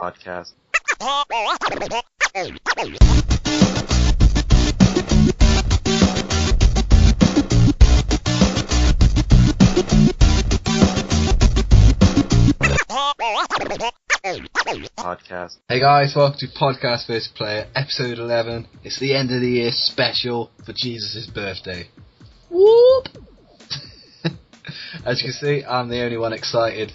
podcast. Podcast. Hey guys, welcome to Podcast vs Player, episode 11. It's the end of the year special for Jesus' birthday. Whoop! As you can see, I'm the only one excited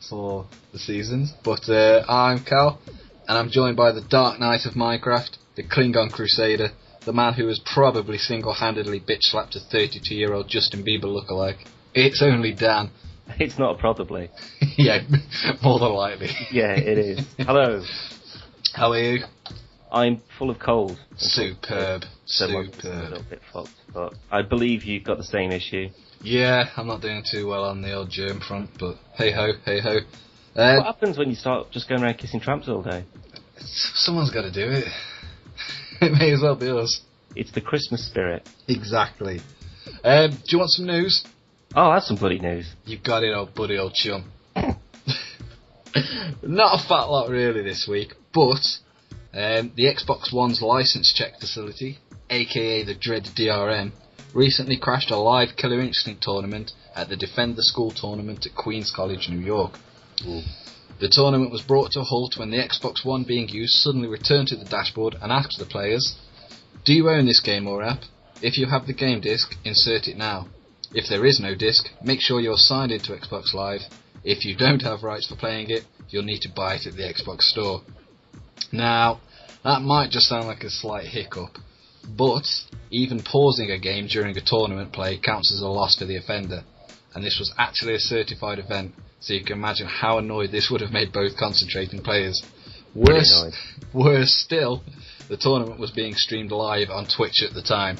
for the seasons, but I'm Cal, and I'm joined by the Dark Knight of Minecraft, the Klingon Crusader, the man who has probably single-handedly bitch-slapped a 32-year-old Justin Bieber lookalike. It's only Dan. It's not a probably. Yeah, more than likely. Yeah, it is. Hello. How are you? I'm full of cold. Superb. So I'm a little bit fucked, but I believe you've got the same issue. Yeah, I'm not doing too well on the old germ front, but hey ho, hey ho. What happens when you start just going around kissing tramps all day? Someone's got to do it. It may as well be us. It's the Christmas spirit. Exactly. Do you want some news? Oh, that's some bloody news. You've got it, old buddy, old chum. Not a fat lot really this week, but the Xbox One's license check facility, aka the dreaded DRM, recently crashed a live Killer Instinct tournament at the Defend the School tournament at Queen's College, New York. Ooh. The tournament was brought to a halt when the Xbox One being used suddenly returned to the dashboard and asked the players, "Do you own this game or app? If you have the game disc, insert it now. If there is no disc, make sure you're signed into Xbox Live. If you don't have rights for playing it, you'll need to buy it at the Xbox Store." Now, that might just sound like a slight hiccup, but even pausing a game during a tournament play counts as a loss for the offender, and this was actually a certified event, so you can imagine how annoyed this would have made both concentrating players. Worse still, the tournament was being streamed live on Twitch at the time.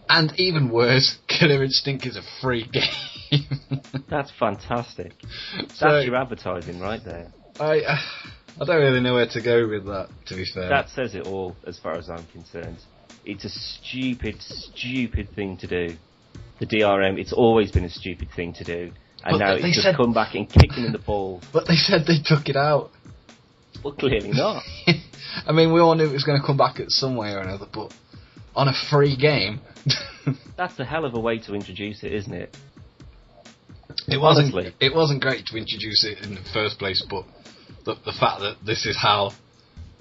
And even worse, Killer Instinct is a free game. That's fantastic. That's your advertising right there. I don't really know where to go with that, to be fair. That says it all, as far as I'm concerned. It's a stupid, stupid thing to do. The DRM, it's always been a stupid thing to do. And now it's just come back and kicked them in the balls. But they said they took it out. Well, clearly not. I mean, we all knew it was going to come back at some way or another, but on a free game... That's a hell of a way to introduce it, isn't it? It wasn't great to introduce it in the first place, but the fact that this is how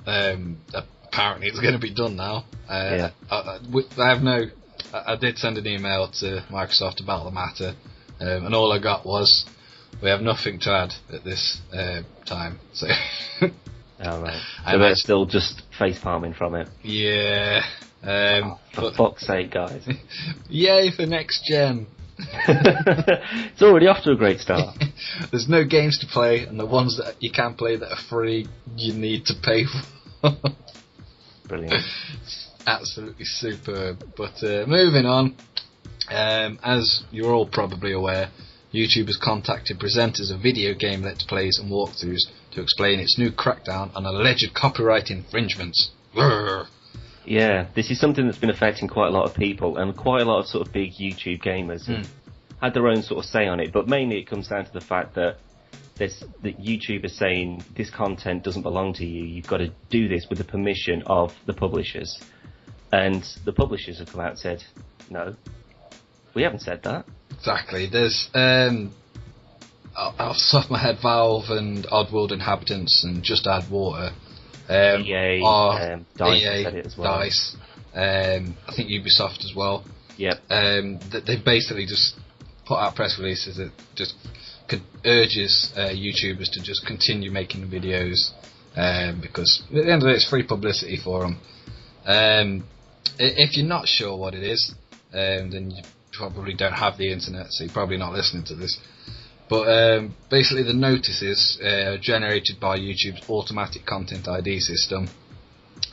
apparently it's going to be done now. Yeah. I did send an email to Microsoft about the matter, and all I got was, "We have nothing to add at this time." So. Oh, right. So they're still just face palming from it. Yeah. For fuck's sake, guys. Yay for next gen. It's already off to a great start. There's no games to play, and the ones that you can play that are free, you need to pay for. Brilliant. It's absolutely superb. But moving on, as you're all probably aware, YouTube has contacted presenters of video game Let's Plays and walkthroughs to explain its new crackdown on alleged copyright infringements. Urgh. Yeah, this is something that's been affecting quite a lot of people, and quite a lot of sort of big YouTube gamers have had their own sort of say on it, but mainly it comes down to the fact that YouTube is saying this content doesn't belong to you, you've got to do this with the permission of the publishers. And the publishers have come out and said, no, we haven't said that. Exactly. There's, off the top of my head, Valve and Oddworld Inhabitants and Just Add Water. EA, DICE said it as well. DICE, I think Ubisoft as well. Yep. They've basically just put out press releases that just urges YouTubers to just continue making videos, because at the end of it, it's free publicity for them. If you're not sure what it is, then you probably don't have the internet, so you're probably not listening to this. But basically the notices are generated by YouTube's automatic content ID system,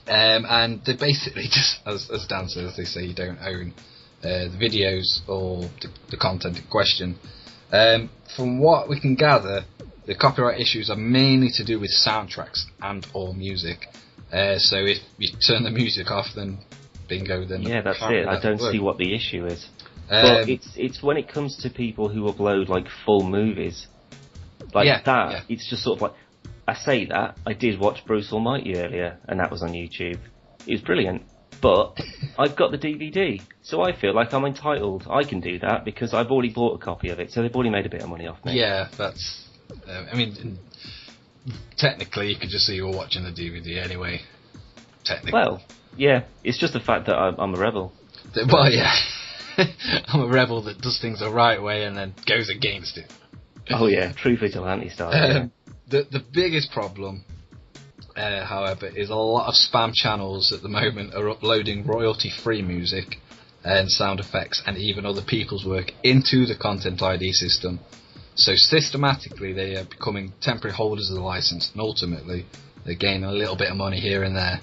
and they basically just, as Dan says, they say you don't own the videos or the content in question. From what we can gather, the copyright issues are mainly to do with soundtracks and or music. So if you turn the music off, then bingo, then yeah, that's it. I don't see what the issue is. But it's when it comes to people who upload like full movies, like that. Yeah. It's just sort of like I say that, I did watch Bruce Almighty earlier, and that was on YouTube. It was brilliant. But I've got the DVD, so I feel like I'm entitled. I can do that because I've already bought a copy of it, so they've already made a bit of money off me. Yeah, that's... I mean, technically you could just say you were watching the DVD anyway. Technically. Well, yeah, it's just the fact that I'm a rebel. Well, yeah. I'm a rebel that does things the right way and then goes against it. Oh yeah, true vigilante style. The biggest problem, however, is a lot of spam channels at the moment are uploading royalty-free music and sound effects and even other people's work into the Content ID system. So systematically they are becoming temporary holders of the license, and ultimately they gain a little bit of money here and there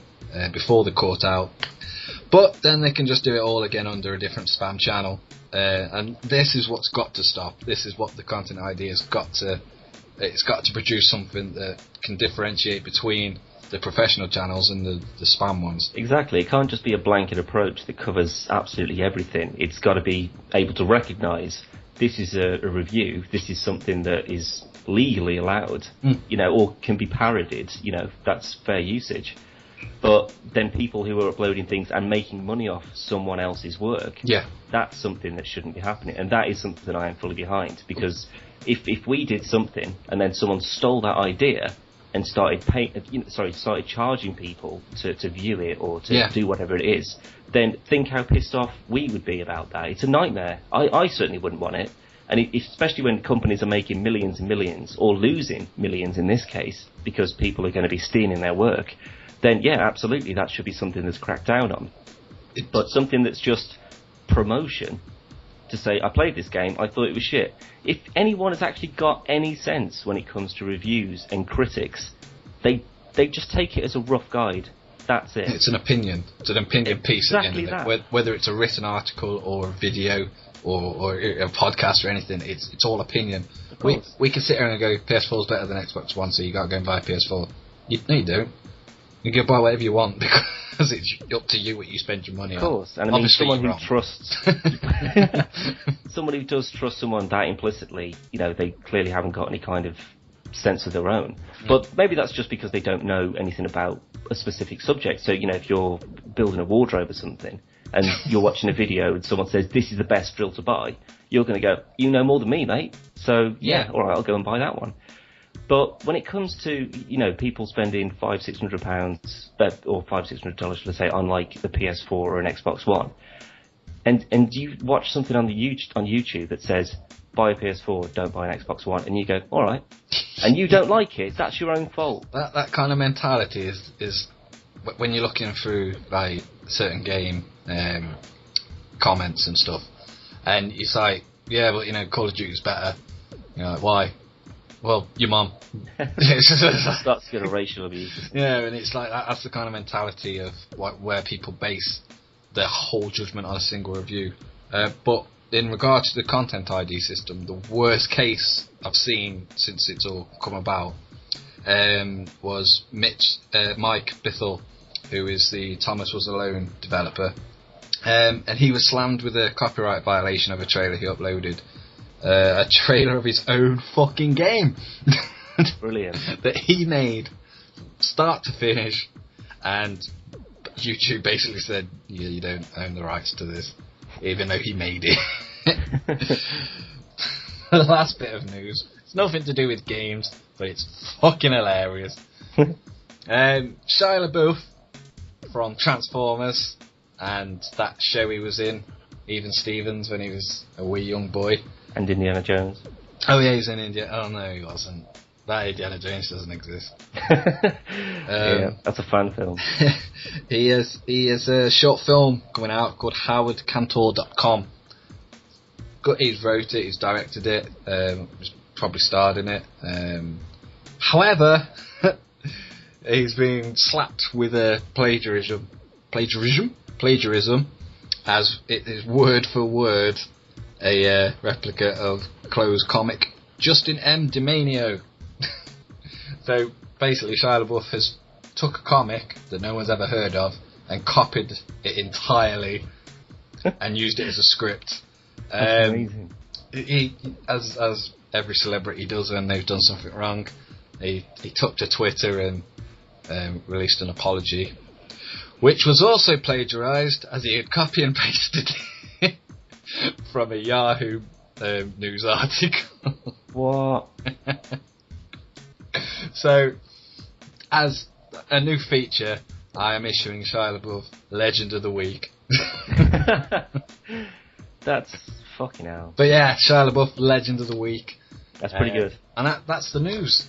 before they're caught out. But then they can just do it all again under a different spam channel. And this is what's got to stop. This is what the Content ID has got to... It's got to produce something that can differentiate between the professional channels and the spam ones. Exactly. It can't just be a blanket approach that covers absolutely everything. It's got to be able to recognise this is a review, this is something that is legally allowed, or can be parodied, that's fair usage. But then people who are uploading things and making money off someone else's work, that's something that shouldn't be happening. And that is something that I am fully behind, because if we did something and then someone stole that idea and started charging people to view it or to do whatever it is, then think how pissed off we would be about that. It's a nightmare. I certainly wouldn't want it. And especially when companies are making millions and millions, or losing millions in this case, because people are going to be stealing their work, then yeah, absolutely, that should be something that's cracked down on. But something that's just promotion, to say, I played this game, I thought it was shit. If anyone has actually got any sense when it comes to reviews and critics, they just take it as a rough guide. That's it. It's an opinion. It's an opinion piece at the end of it. Whether it's a written article or a video or a podcast or anything, it's all opinion. We can sit here and go, PS4 is better than Xbox One, so you got to go and buy a PS4. No, you don't. You can buy whatever you want because it's up to you what you spend your money on. Of course, and I mean, someone who trusts, someone who does trust someone that implicitly, they clearly haven't got any kind of sense of their own. But maybe that's just because they don't know anything about a specific subject. So, if you're building a wardrobe or something, and you're watching a video and someone says, this is the best drill to buy, you're going to go, you know more than me, mate. So, alright, I'll go and buy that one. But when it comes to, people spending £500-600, or $500-600, should I say, on like the PS4 or an Xbox One, and you watch something on YouTube that says, buy a PS4, don't buy an Xbox One, and you go, alright, and you don't like it, that's your own fault. That kind of mentality is when you're looking through like certain game comments and stuff, and it's like, yeah, but Call of Duty's better. You're like, why? Well, your mum. That's good racial abuse. Yeah, and it's like that's the kind of mentality of where people base their whole judgment on a single review. But in regard to the Content ID system, the worst case I've seen since it's all come about was Mike Bithell, who is the Thomas Was Alone developer, and he was slammed with a copyright violation of a trailer he uploaded. A trailer of his own fucking game. Brilliant. That he made start to finish, and YouTube basically said, yeah, you don't own the rights to this, even though he made it. The last bit of news, it's nothing to do with games, but it's fucking hilarious. Shia LeBeouf from Transformers and that show he was in, Even Stevens, when he was a wee young boy. And Indiana Jones. Oh yeah, he's in India. Oh no, he wasn't. That Indiana Jones doesn't exist. Yeah, that's a fan film. He has a short film coming out called howardcantor.com. He's wrote it, he's directed it, he's probably starred in it. However, he's been slapped with a plagiarism, as it is word for word a replica of Clo's comic Justin M. DiManio. So basically Shia LaBeouf has took a comic that no one's ever heard of and copied it entirely and used it as a script. That's amazing. He, as every celebrity does when they've done something wrong, he took to Twitter and released an apology, which was also plagiarised as he had copy and pasted it from a Yahoo news article. What? So, as a new feature, I am issuing Shia LeBeouf Legend of the Week. That's fucking hell. But yeah, Shia LeBeouf Legend of the Week. That's pretty good. And that's the news.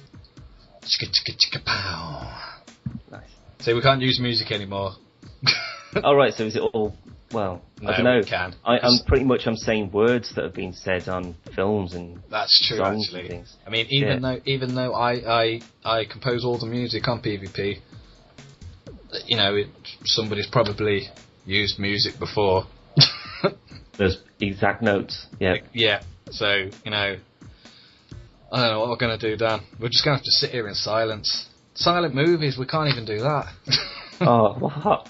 Chicka chicka chicka pow. Nice. So we can't use music anymore. Alright, so is it all... Well, No, I don't know. we can. I'm saying words that have been said on films and That's true, songs actually. and things. I mean, even though I compose all the music on PvP, you know, somebody's probably used music before. There's exact notes. Yeah. Yeah. So, you know, I don't know what we're going to do, Dan. We're just going to have to sit here in silence. Silent movies, we can't even do that. Oh, what?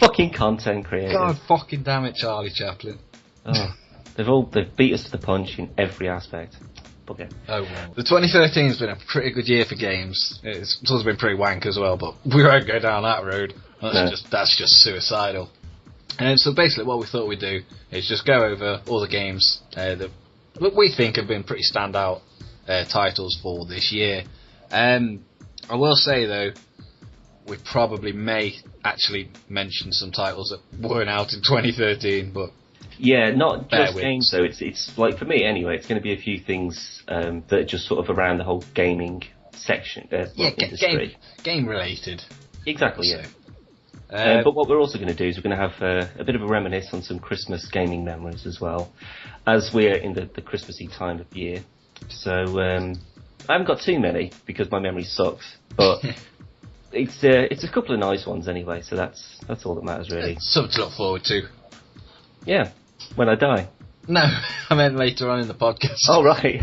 Fucking content creators. God fucking damn it, Charlie Chaplin. Oh, they've beat us to the punch in every aspect. Okay. Oh well. The 2013 has been a pretty good year for games. It's also been pretty wank as well, but we won't go down that road. That's just suicidal. And so basically what we thought we'd do is just go over all the games that we think have been pretty standout titles for this year. I will say though, we probably may actually mention some titles that weren't out in 2013, but yeah, not just games though. It's like, for me anyway, it's going to be a few things that are just sort of around the whole gaming section, industry. Game related. Exactly, yeah. But what we're also going to do is we're going to have a bit of a reminisce on some Christmas gaming memories as well, as we're in the Christmassy time of year. So I haven't got too many because my memory sucks, but it's a couple of nice ones anyway. So that's all that matters really. It's something to look forward to. Yeah, when I die. No, I meant later on in the podcast. Oh right.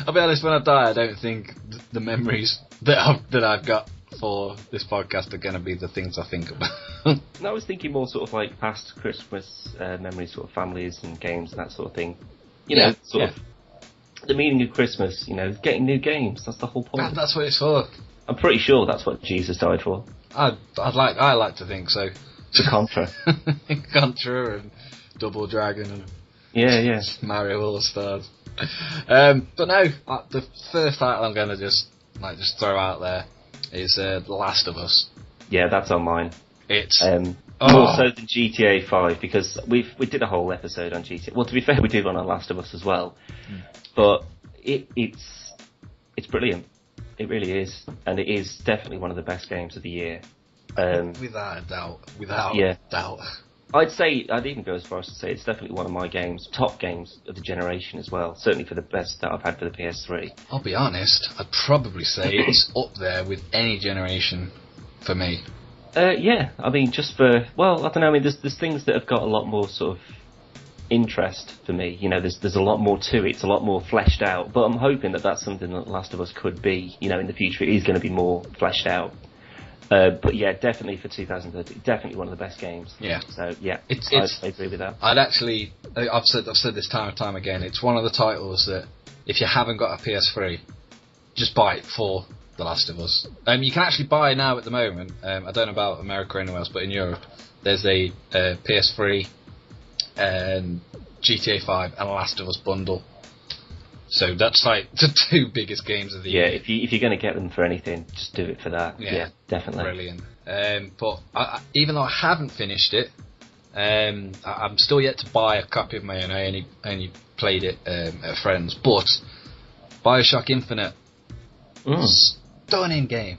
I'll be honest, when I die, I don't think the memories that I've got for this podcast are going to be the things I think about. No, I was thinking more sort of like past Christmas memories, sort of families and games and that sort of thing. You know, sort of the meaning of Christmas. You know, getting new games. That's the whole point. That's what it's for. I'm pretty sure that's what Jesus died for. I like to think so. The Contra. Contra and Double Dragon and yeah, Mario All Stars. But no, the first title I'm going to just throw out there is The Last of Us. Yeah, that's on mine. It's more so than GTA 5 because we did a whole episode on GTA. Well, to be fair, we did one on Last of Us as well. But it's brilliant. It really is, and it is definitely one of the best games of the year. Without a doubt. Without a doubt. I'd even go as far as to say it's definitely one of my top games of the generation as well. Certainly for the best that I've had for the PS3. I'll be honest, I'd probably say it's up there with any generation for me. Yeah, I mean, just for, well, I don't know, I mean, there's things that have got a lot more sort of interest for me. You know, there's a lot more to it, it's a lot more fleshed out, but I'm hoping that that's something that Last of Us could be, you know, in the future. It is going to be more fleshed out. But yeah, definitely for 2013, definitely one of the best games. Yeah. So yeah, I agree with that. I've said this time and time again, it's one of the titles that, if you haven't got a PS3, just buy it for The Last of Us. You can actually buy now at the moment, I don't know about America or anywhere else, but in Europe, there's a PS3, GTA 5 and Last of Us bundle. So that's like the two biggest games of the year. Yeah, if you're going to get them for anything, just do it for that. Yeah definitely. Brilliant. But even though I haven't finished it, I'm still yet to buy a copy of my own. I only played it at friends. But BioShock Infinite, stunning game.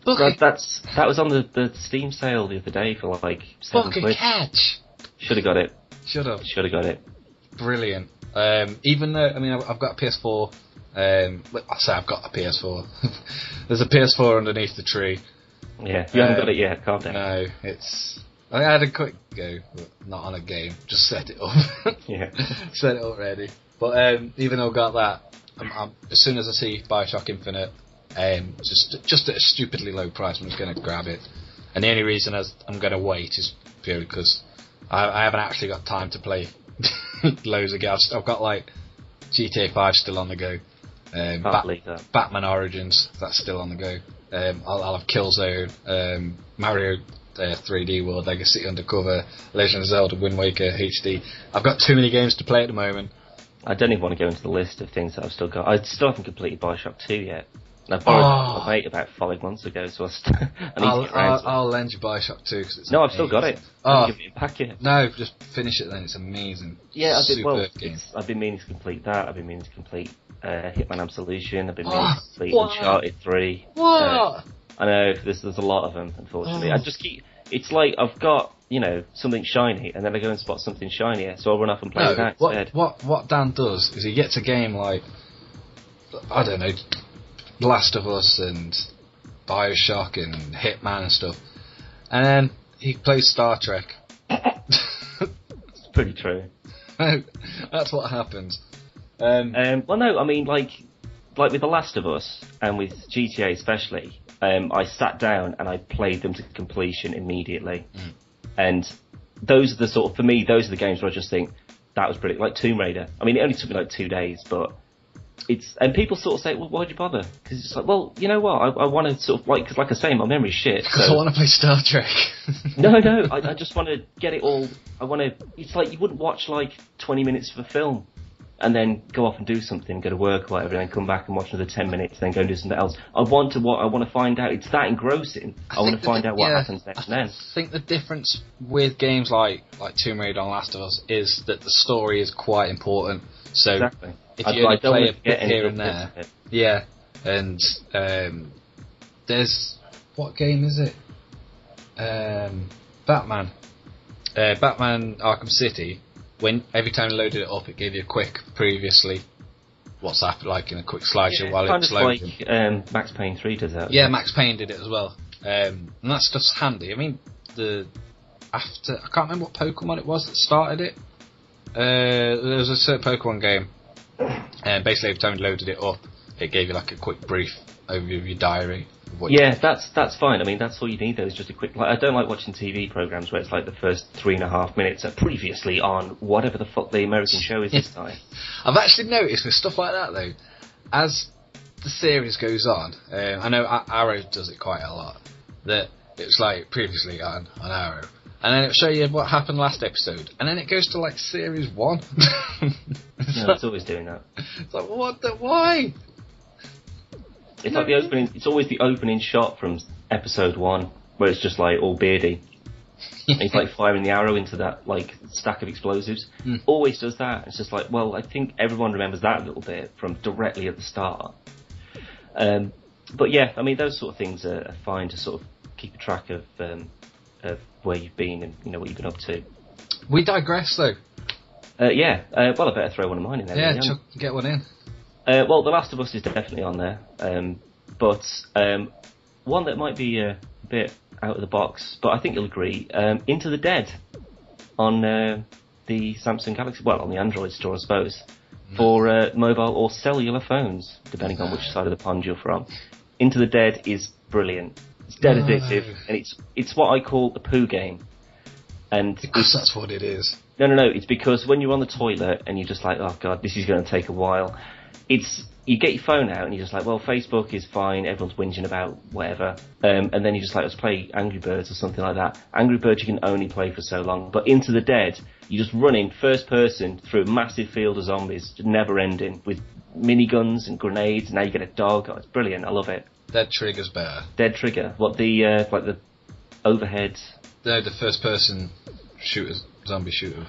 That was on the Steam sale the other day for like £7. Catch. Should have got it. Should have got it. Brilliant. Even though, I mean, I've got a PS4. I say I've got a PS4. There's a PS4 underneath the tree. Yeah, you haven't got it yet, calm down. No, I had a quick go, but not on a game. Just set it up. Yeah. Set it up ready. But even though I've got that, as soon as I see BioShock Infinite, just at a stupidly low price, I'm just going to grab it. And the only reason I'm going to wait is purely because I haven't actually got time to play loads of games. I've got like GTA 5 still on the go, Can't believe that. Batman Origins, that's still on the go. I'll have Killzone, Mario 3D World, Legacy Undercover, Legend of Zelda, Wind Waker HD. I've got too many games to play at the moment. I don't even want to go into the list of things that I've still got. I still haven't completed Bioshock 2 yet. And I borrowed my mate about 5 months ago, so I need to get around to it. I'll lend you Bioshock 2 because it's No, amazing. I've still got it. Give me a packet. No, just finish it then. It's amazing. Yeah, game. I've been meaning to complete that. I've been meaning to complete Hitman Absolution. I've been meaning to complete Uncharted 3. What? I know, there's a lot of them, unfortunately. I just keep... It's like I've got, something shiny, and then I go and spot something shinier, so I'll run off and play that instead. What Dan does is he gets a game like, I don't know, Last of Us and Bioshock and Hitman and stuff, and then he plays Star Trek. It's pretty true. That's what happens. Well, no, I mean, like with The Last of Us and with GTA especially, I sat down and I played them to completion immediately. And those are the sort of, for me, those are the games where I just think, that was brilliant. Like Tomb Raider. I mean, it only took me like 2 days, but and people sort of say, well, why'd you bother? Because it's like, well, you know what, I want to sort of, because like I say, my memory's shit. Because I want to play Star Trek. No, I just want to get it all, it's like you wouldn't watch like 20 minutes of a film and then go off and do something, go to work or whatever, and then come back and watch another 10 minutes, then go and do something else. I want to find out. It's that engrossing. I want to find out what happens next. I think the difference with games like Tomb Raider and Last of Us is that the story is quite important. So exactly. If you only play a bit here and there, yeah. And there's, what game is it? Batman Arkham City. When every time you loaded it up, it gave you a quick previously what's happened, like in a quick slideshow while it's loading. Like Max Payne 3 does that. Yeah, Max Payne did it as well, and that stuff's handy. I mean, I can't remember what Pokemon it was that started it. There was a certain Pokemon game, and basically every time you loaded it up, it gave you like a quick brief overview of your diary. That's fine. I mean, that's all you need though, is just a quick... I don't like watching TV programmes where it's like the first 3.5 minutes are previously on whatever the fuck the American show is this time. I've actually noticed with stuff like that though, as the series goes on, I know Arrow does it quite a lot, that it's like previously on Arrow, and then it'll show you what happened last episode, and then it goes to like series 1. It's always doing that. It's like, why? It's like the opening. It's always the opening shot from episode 1, where it's just like all beardy. And he's like firing the arrow into that like stack of explosives. Always does that. It's just like, well, I think everyone remembers that little bit from directly at the start. But yeah, I mean, those sort of things are fine to sort of keep a track of where you've been and what you've been up to. We digress though. Well, I better throw one of mine in there. Yeah, get one in. Well, The Last of Us is definitely on there, but one that might be a bit out of the box, but I think you'll agree, Into the Dead on the Samsung Galaxy, well, on the Android store, I suppose, for mobile or cellular phones, depending on which side of the pond you're from. Into the Dead is brilliant. It's dead addictive, and it's what I call the poo game. And because that's what it is. No, it's because when you're on the toilet and you're just like, oh god, this is going to take a while, you get your phone out and you're just like, well, Facebook is fine, everyone's whinging about whatever, and then you just like, let's play Angry Birds or something like that. Angry Birds you can only play for so long, but Into the Dead, you're just running first person through a massive field of zombies, never ending, with miniguns and grenades, and now you get a dog. Oh, it's brilliant, I love it. Dead Trigger's better. Dead Trigger? What, the like the overhead? No, the first person zombie shooter.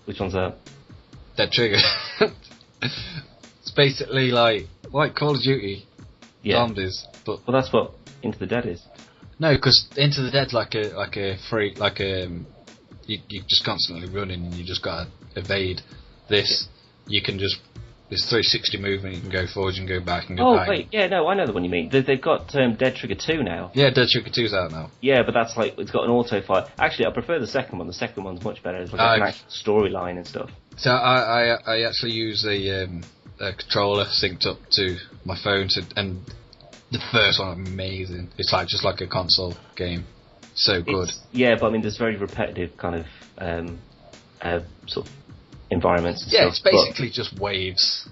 Which one's that? Dead Trigger. It's basically like Call of Duty zombies, but well, that's what Into the Dead is. No, because Into the Dead's like a free, you're just constantly running and you just gotta evade. This you can just, there's 360 movement, you can go forward and go back and go back. Oh wait, I know the one you mean. They've got Dead Trigger 2 now. Yeah, Dead Trigger 2's out now. Yeah, but that's like, it's got an auto fire. Actually, I prefer the second one. The second one's much better. It's like an actual storyline and stuff. So I actually use a controller synced up to my phone, and the first one amazing. It's like just like a console game, so good. But I mean, there's very repetitive kind of sort of environments. And stuff, it's basically but, just waves.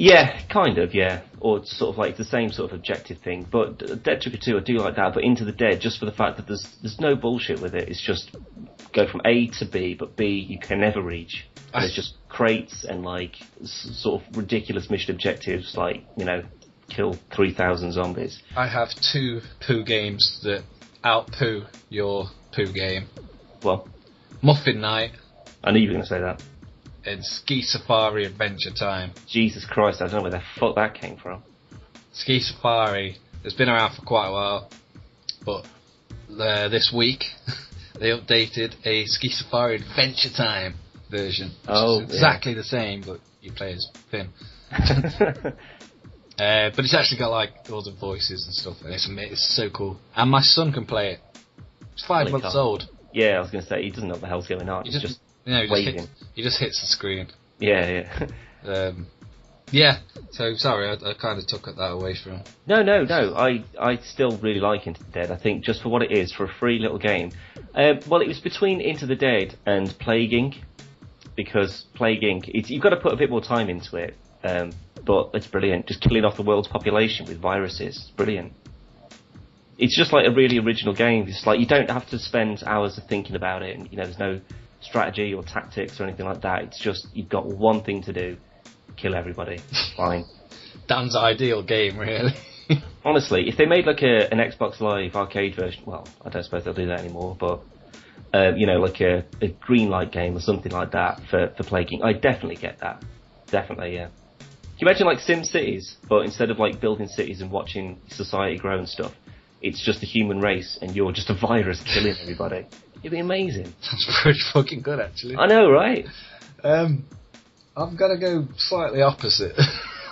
Yeah, kind of, yeah. Or it's sort of like the same sort of objective thing. But Dead Trigger 2, I do like that, but Into the Dead, just for the fact that there's no bullshit with it. It's just go from A to B, but B you can never reach. And there's just crates and like sort of ridiculous mission objectives, like, you know, kill 3,000 zombies. I have 2 poo games that out-poo your poo game. Well, Muffin Night. I knew you were going to say that. And Ski Safari Adventure Time. Jesus Christ, I don't know where the fuck that came from. Ski Safari has been around for quite a while, but this week they updated a Ski Safari Adventure Time version. Which is exactly the same, but you play as Finn. But it's actually got like all the voices and stuff, and it's so cool. And my son can play it. He's 5 months old. Yeah, I was going to say, he doesn't know what the hell's going on. He's just waving. He just hits the screen. Yeah. Yeah, so sorry, I kind of took that away from him. No, I still really like Into the Dead. I think just for what it is, for a free little game. Well, it was between Into the Dead and Plague Inc. Because Plague Inc., you've got to put a bit more time into it. But it's brilliant. Just killing off the world's population with viruses. It's brilliant. It's just like a really original game. It's like you don't have to spend hours of thinking about it, and you know, there's no strategy or tactics or anything like that. It's just you've got one thing to do: kill everybody. Fine. Dan's ideal game, really. Honestly, if they made like an Xbox Live arcade version, well, I don't suppose they'll do that anymore, but you know, like a green light game or something like that for Plague Inc., I'd definitely get that. Definitely, yeah. Can you imagine like Sim Cities, but instead of like building cities and watching society grow and stuff, it's just the human race and you're just a virus killing everybody? It'd be amazing. Sounds pretty fucking good, actually. I know, right? I'm gonna go slightly opposite,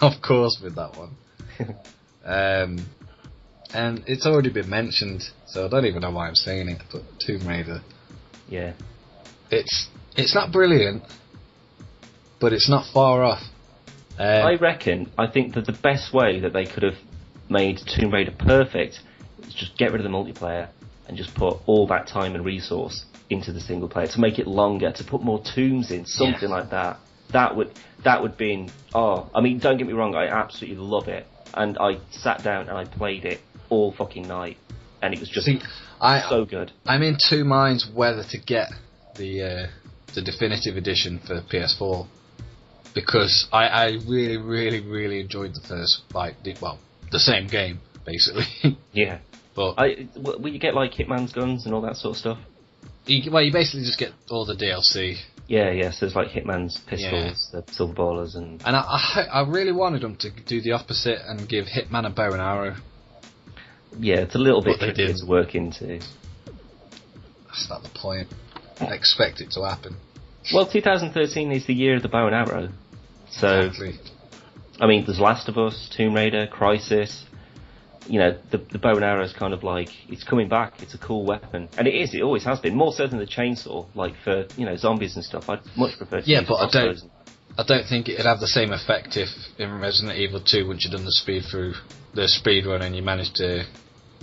of course, with that one. And it's already been mentioned, so I don't even know why I'm saying it, but Tomb Raider. Yeah. It's not brilliant, but it's not far off. I think that the best way that they could have made Tomb Raider perfect is just get rid of the multiplayer and just put all that time and resource into the single player, to make it longer, to put more tombs in, something like that. That would be I mean, don't get me wrong, I absolutely love it, and I sat down and I played it all fucking night, and it was just so good. I'm in 2 minds whether to get the definitive edition for PS4, because I really, really, really enjoyed the first, the same game, basically. Yeah. But will you get like Hitman's guns and all that sort of stuff? You basically just get all the DLC. Yeah, so it's like Hitman's pistols, the silver ballers, and I really wanted them to do the opposite and give Hitman a bow and arrow. Yeah, it's a little bit tricky to work into. That's not the point. I expect it to happen. Well, 2013 is the year of the bow and arrow. So, exactly. I mean, there's Last of Us, Tomb Raider, Crysis. You know, the bow and arrow is kind of like, it's coming back. It's a cool weapon, and it always has been, more so than the chainsaw. Like for zombies and stuff, I'd much prefer to use crossbows. I don't think it'd have the same effect if in Resident Evil 2, once you've done the speed run and you managed to,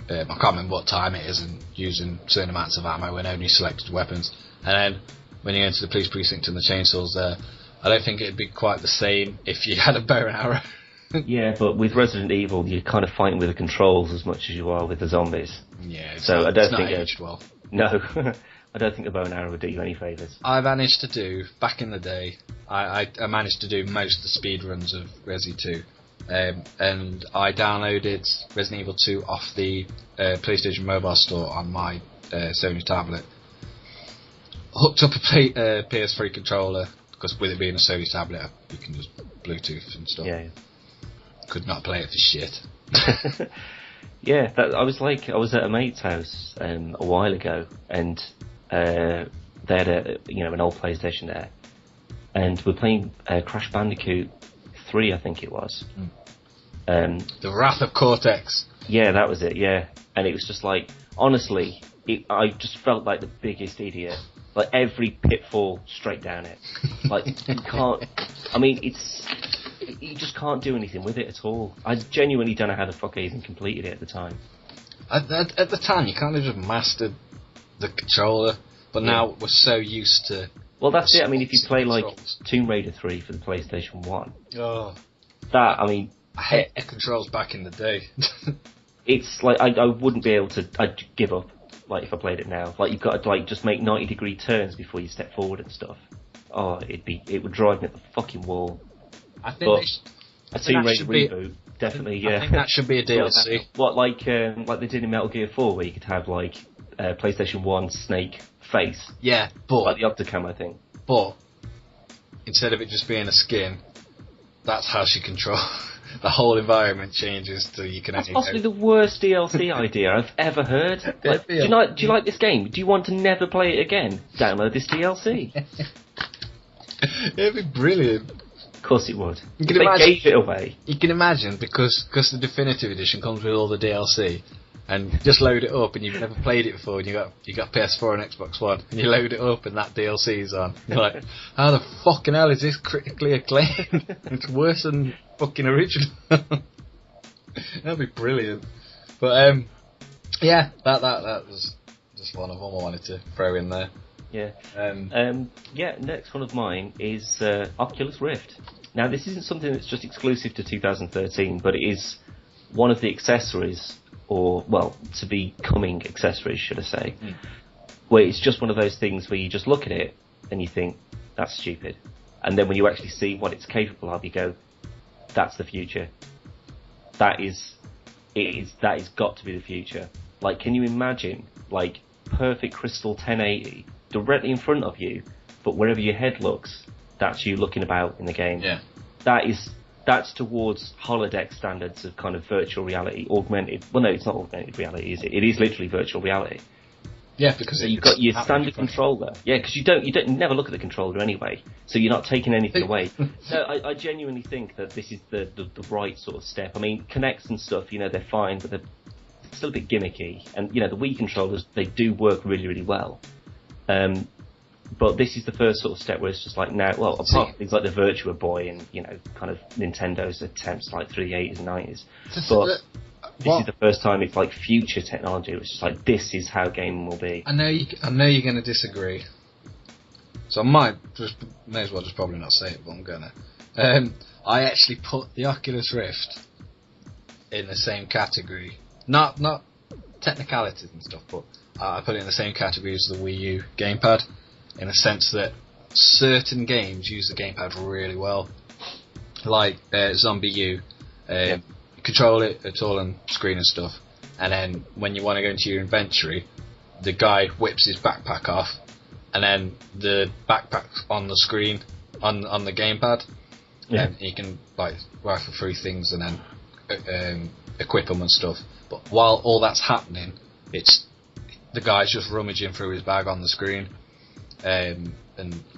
I can't remember what time it is, and using certain amounts of ammo and only selected weapons, and then when you go into the police precinct and the chainsaws there, I don't think it'd be quite the same if you had a bow and arrow. Yeah, but with Resident Evil, you're kind of fighting with the controls as much as you are with the zombies. Yeah, I don't think aged well. No, I don't think the bow and arrow would do you any favours. I managed to do, back in the day, I managed to do most of the speed runs of Resi 2. And I downloaded Resident Evil 2 off the PlayStation Mobile Store on my Sony tablet. Hooked up a PS3 controller, because with it being a Sony tablet, you can just Bluetooth and stuff. Yeah. Could not play it for shit. Yeah, I was at a mate's house a while ago, and they had an old PlayStation there, and we're playing Crash Bandicoot 3, I think it was. The Wrath of Cortex. Yeah, that was it. Yeah, and it was just like, honestly, I just felt like the biggest idiot. Like every pitfall straight down it. Like you can't. I mean, you just can't do anything with it at all. I genuinely don't know how the fuck I even completed it at the time. At the time, you kind of just mastered the controller, but now we're so used to. Well, that's it. I mean, if you play like Tomb Raider 3 for the PlayStation 1, That, I mean... I hate air controls back in the day. It's like, I wouldn't be able to... I'd give up, like, if I played it now. Like, you've got to, like, just make 90-degree turns before you step forward and stuff. Oh, it would drive me up the fucking wall. I think a Tomb Raider reboot, definitely, yeah. I think that should be a DLC. What, like they did in Metal Gear 4, where you could have, like, PlayStation 1 Snake face. Yeah, but... Like the Opticam, I think. But, instead of it just being a skin, that's how she controls... The whole environment changes to you can... That's possibly the worst DLC idea I've ever heard. Like, do you like this game? Do you want to never play it again? Download this DLC. It'd be brilliant. Of course it would. You can imagine, gave it away. You can imagine, because the Definitive Edition comes with all the DLC, and just load it up, and you've never played it before, and you got PS4 and Xbox One, and you load it up, and that DLC's on. You're like, how the fucking hell is this critically acclaimed? It's worse than fucking original. That'd be brilliant. But yeah, that was just one of them I wanted to throw in there. Yeah. Next one of mine is Oculus Rift. Now, this isn't something that's just exclusive to 2013, but it is one of the accessories, or, well, to be coming accessories, should I say, where it's just one of those things where you just look at it and you think, that's stupid. And then when you actually see what it's capable of, you go, that's the future. That is got to be the future. Like, can you imagine, like, perfect crystal 1080 directly in front of you, but wherever your head looks, that's you looking about in the game. Yeah. That's towards holodeck standards of kind of virtual reality, augmented. Well, no, it's not augmented reality, is it? It is literally virtual reality. Yeah, because you've got your standard controller. Yeah, because you never look at the controller anyway, so you're not taking anything away. So I genuinely think that this is the right sort of step. I mean, Kinects and stuff, they're fine, but they're still a bit gimmicky. And the Wii controllers, they do work really, really well. But this is the first sort of step where it's just like now, well, apart from things like the Virtua Boy and, kind of Nintendo's attempts like through the 80s and 90s. But this is the first time it's like future technology. It's just like, this is how gaming will be. I know you're going to disagree. So I may as well just probably not say it, but I'm going to. I actually put the Oculus Rift in the same category. Not technicalities and stuff, but I put it in the same category as the Wii U gamepad, in the sense that certain games use the gamepad really well, like Zombie U. Control it, it's all on screen and stuff, and then when you want to go into your inventory, the guy whips his backpack off, and then the backpack's on the screen on the gamepad, and you can like rifle through things and then equip them and stuff. But while all that's happening, it's the guy's just rummaging through his bag on the screen, and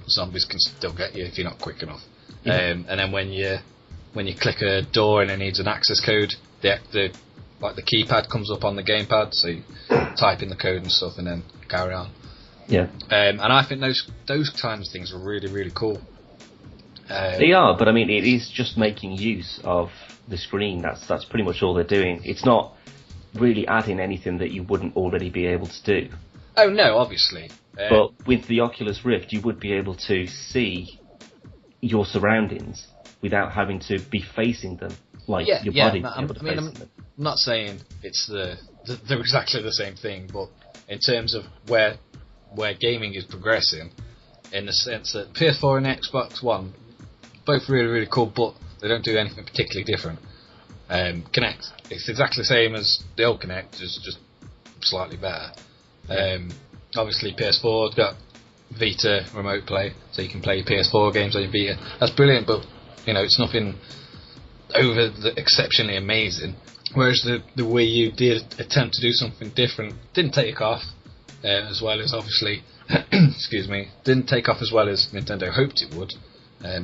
zombies can still get you if you're not quick enough. And then when you click a door and it needs an access code, the keypad comes up on the gamepad, so you type in the code and stuff and then carry on. Yeah. And I think those kinds of things are really, really cool. They are, but I mean, it is just making use of the screen. That's pretty much all they're doing. It's not really adding anything that you wouldn't already be able to do. Oh no, obviously. But with the Oculus Rift, you would be able to see your surroundings without having to be facing them, like your body. I'm not saying they're exactly the same thing, but in terms of where gaming is progressing, in the sense that PS4 and Xbox One, both really, really cool, but they don't do anything particularly different. Kinect, it's exactly the same as the old Kinect, just slightly better. Obviously PS4's got Vita remote play, so you can play PS4 games on your Vita. That's brilliant, but it's nothing over the exceptionally amazing. Whereas the Wii U did attempt to do something different, didn't take off as well as obviously, excuse me, didn't take off as well as Nintendo hoped it would,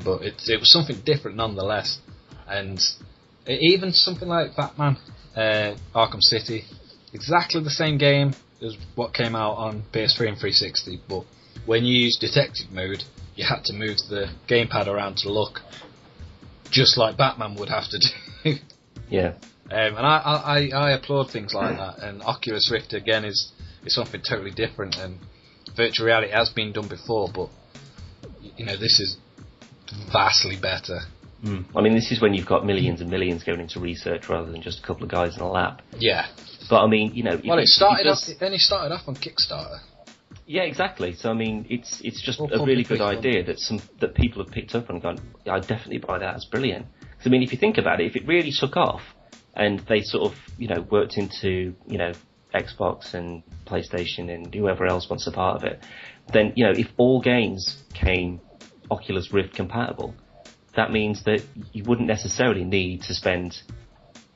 but it was something different nonetheless. And even something like Batman Arkham City, exactly the same game as what came out on PS3 and 360, but when you used detective mode, you had to move the gamepad around to look, just like Batman would have to do. Yeah. And I applaud things like that. And Oculus Rift again is something totally different. And virtual reality has been done before, but this is vastly better. I mean, this is when you've got millions and millions going into research rather than just a couple of guys in a lab. Yeah. But I mean, you know, well, it only started off on Kickstarter. Yeah, exactly. So I mean, it's just a really good idea that people have picked up and gone, yeah, I'd definitely buy that. It's brilliant. Because I mean, if you think about it, if it really took off and they sort of, you know, worked into, you know, Xbox and PlayStation and whoever else wants a part of it, then, you know, if all games came Oculus Rift compatible, that means that you wouldn't necessarily need to spend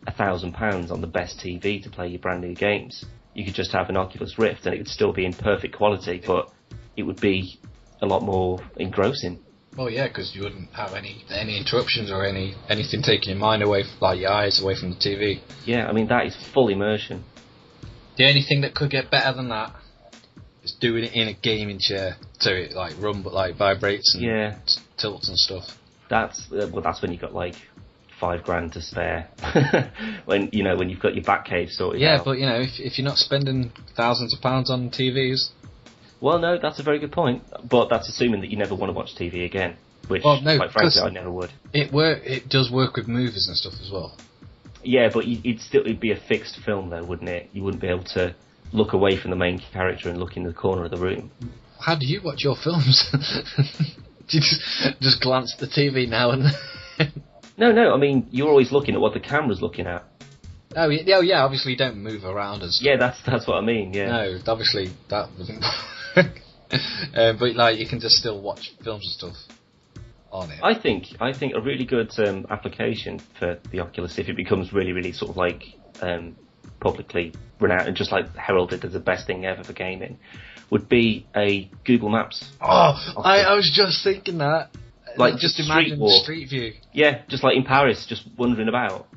£1,000 on the best TV to play your brand new games. You could just have an Oculus Rift and it would still be in perfect quality, but it would be a lot more engrossing. Well, yeah, because you wouldn't have any interruptions or anything taking your mind away, like your eyes away from the TV. Yeah, I mean, that is full immersion. The only thing that could get better than that is doing it in a gaming chair, so it like vibrates and tilts and stuff. That's when you've got like £5,000 to spare. when you've got your back cave sorted out. Yeah, but you know, if you're not spending thousands of pounds on TVs. Well, no, that's a very good point. But that's assuming that you never want to watch TV again, which, quite frankly, I never would. It does work with movies and stuff as well. Yeah, but it'd be a fixed film though, wouldn't it? You wouldn't be able to look away from the main character and look in the corner of the room. How do you watch your films? Do you just glance at the TV now and then? No, I mean, you're always looking at what the camera's looking at. Oh yeah, obviously you don't move around and stuff. Yeah, that's what I mean, yeah. No, obviously that wouldn't work. But like, you can just still watch films and stuff on it. I think a really good application for the Oculus, if it becomes really, really sort of like publicly renowned and just like heralded as the best thing ever for gaming, would be a Google Maps. Oh, I was just thinking that. Like just imagine Street View. Yeah, just like in Paris, just wandering about.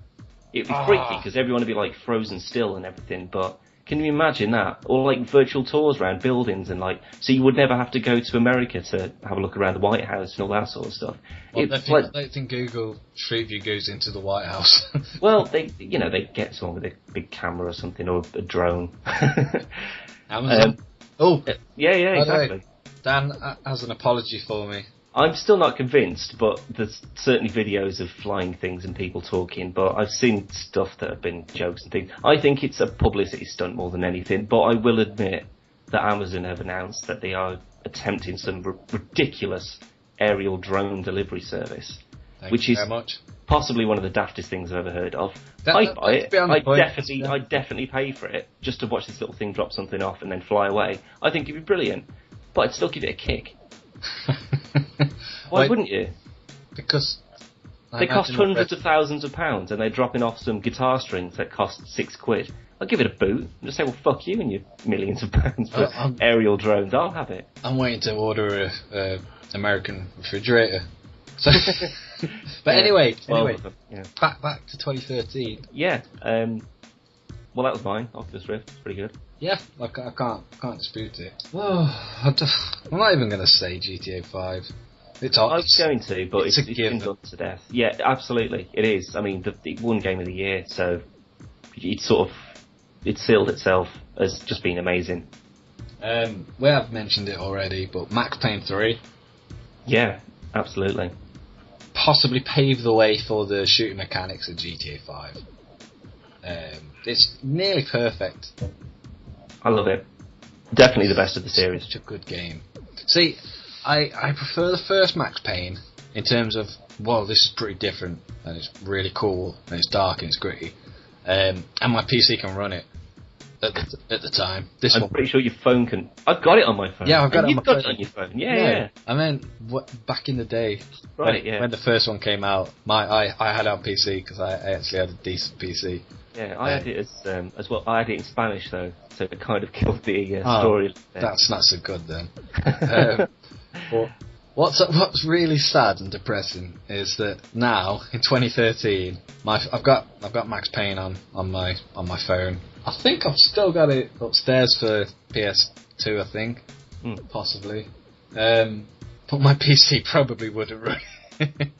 It'd be freaky because everyone would be like frozen still and everything. But can you imagine that? Or like virtual tours around buildings and like, so you would never have to go to America to have a look around the White House and all that sort of stuff. Well, I don't think Google Street View goes into the White House. Well, they get someone with a big camera or something, or a drone. Amazon. Yeah, exactly. Dan has an apology for me. I'm still not convinced, but there's certainly videos of flying things and people talking, but I've seen stuff that have been jokes and things. I think it's a publicity stunt more than anything, but I will admit that Amazon have announced that they are attempting some ridiculous aerial drone delivery service, which is possibly one of the daftest things I've ever heard of. I'd buy it. I'd definitely pay for it, just to watch this little thing drop something off and then fly away. I think it'd be brilliant, but I'd still give it a kick. Why wouldn't you? Because they cost hundreds of thousands of pounds, and they're dropping off some guitar strings that cost £6. I'll give it a boot and just say, well, fuck you and your millions of pounds for aerial drones. I'll have it. I'm waiting to order a American refrigerator. So, but anyway, back to 2013. Yeah. Well, that was mine. Oculus Rift. It's pretty good. Yeah, I can't dispute it. I'm not even going to say GTA 5. I was going to, but it's been done to death. Yeah, absolutely, it is. I mean, it won Game of the Year, so it sealed itself as just being amazing. We have mentioned it already, but Max Payne 3. Yeah, absolutely. Possibly paved the way for the shooting mechanics of GTA 5. It's nearly perfect. I love it. Definitely the best of the series. Such a good game. See, I prefer the first Max Payne in terms of, well, this is pretty different and it's really cool and it's dark and it's gritty, and my PC can run it at the time. I'm pretty sure your phone can. I've got it on my phone. Yeah, I've got it on my phone. You've got it on your phone. Yeah. I mean, back in the day, when the first one came out, I had it on PC because I actually had a decent PC. Yeah, I had it as well. I had it in Spanish though, so it kind of killed the story. That's not so good then. What's really sad and depressing is that now in 2013, I've got Max Payne on my phone. I think I've still got it upstairs for PS2. I think possibly, but my PC probably wouldn't run.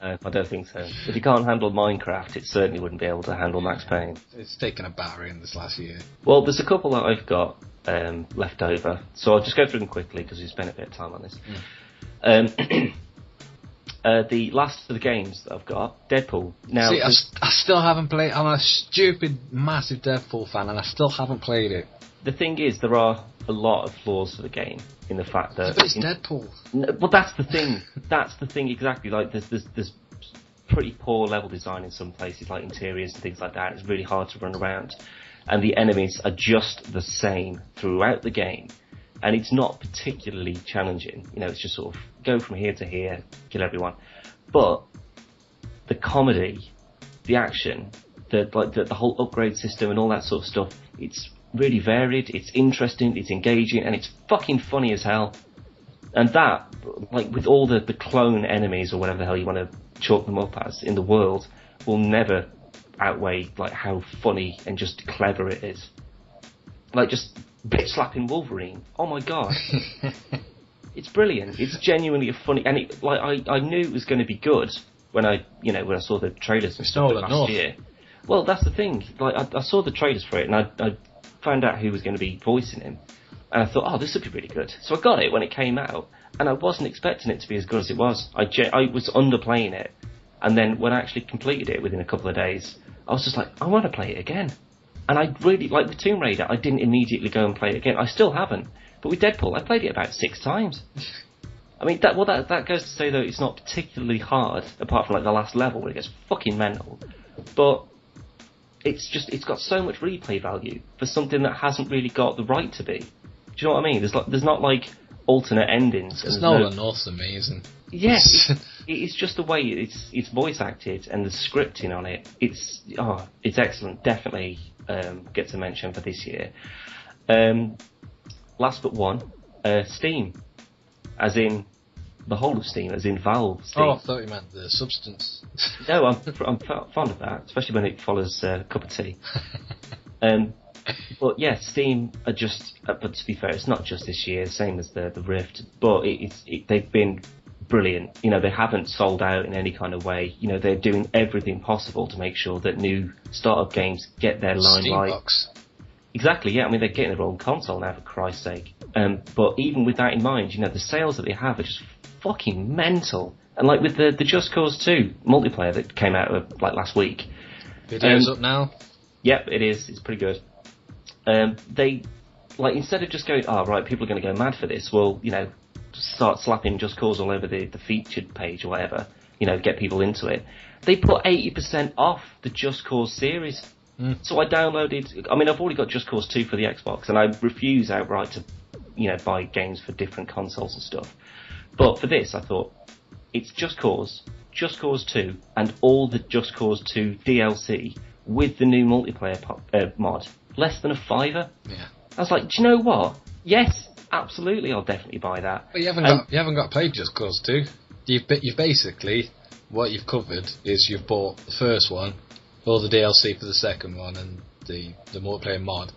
I don't think so. If you can't handle Minecraft, it certainly wouldn't be able to handle Max Payne. It's taken a battering in this last year. Well, there's a couple that I've got left over, so I'll just go through them quickly because we spent a bit of time on this. The last of the games that I've got, Deadpool. Now, see, I still haven't played. I'm a stupid, massive Deadpool fan, and I still haven't played it. The thing is, there are a lot of flaws for the game in the fact that but it's Deadpool. Well, that's the thing. That's the thing exactly. Like, there's pretty poor level design in some places, like interiors and things like that. It's really hard to run around, and the enemies are just the same throughout the game. And it's not particularly challenging. You know, it's just sort of go from here to here, kill everyone. But the comedy, the action, the whole upgrade system and all that sort of stuff, it's really varied, it's interesting, it's engaging, and it's fucking funny as hell. And that, like, with all the clone enemies or whatever the hell you want to chalk them up as in the world, will never outweigh, like, how funny and just clever it is. Like, just bitch slapping Wolverine. Oh my god. It's brilliant. It's genuinely a funny, and it, like, I knew it was going to be good when I saw the trailers and stuff last year. Well, that's the thing. Like, I saw the trailers for it, and I found out who was going to be voicing him, and I thought, oh, this would be really good. So I got it when it came out, and I wasn't expecting it to be as good as it was. I was underplaying it, and then when I actually completed it within a couple of days, I was just like, I want to play it again. And I really, like with Tomb Raider, I didn't immediately go and play it again. I still haven't. But with Deadpool, I played it about 6 times. I mean, that goes to say, though, it's not particularly hard, apart from, like, the last level where it gets fucking mental. But it's got so much replay value for something that hasn't really got the right to be. Do you know what I mean? There's not, like, alternate endings. It's Nolan North's amazing. Yes, it's just the way it's voice acted and the scripting on it. It's excellent. Definitely gets a mention for this year. Last but one, Steam, as in the whole of Steam, as in Valve Steam. Oh, I thought you meant the substance. No, I'm fond of that, especially when it follows a cup of tea. But yeah, Steam are just. But to be fair, it's not just this year, same as the Rift. But they've been brilliant. You know, they haven't sold out in any kind of way. You know, they're doing everything possible to make sure that new startup games get their limelight. Steambox. Exactly, yeah. I mean, they're getting their own console now, for Christ's sake. But even with that in mind, you know, the sales that they have are just fucking mental. And like with the Just Cause 2 multiplayer that came out like last week. Video's up now? Yep, it is. It's pretty good. They, like, instead of just going, oh, right, people are going to go mad for this, well, you know, start slapping Just Cause all over the featured page or whatever, you know, get people into it. They put 80% off the Just Cause series. So I downloaded, I mean, I've already got Just Cause 2 for the Xbox, and I refuse outright to, you know, buy games for different consoles and stuff. But for this, I thought, it's Just Cause 2, and all the Just Cause 2 DLC with the new multiplayer mod. Less than $5. Yeah. I was like, do you know what? Yes, absolutely, I'll definitely buy that. But you haven't got played Just Cause 2. You've basically, what you've covered is you've bought the first one, all the DLC for the second one, and the multiplayer mod.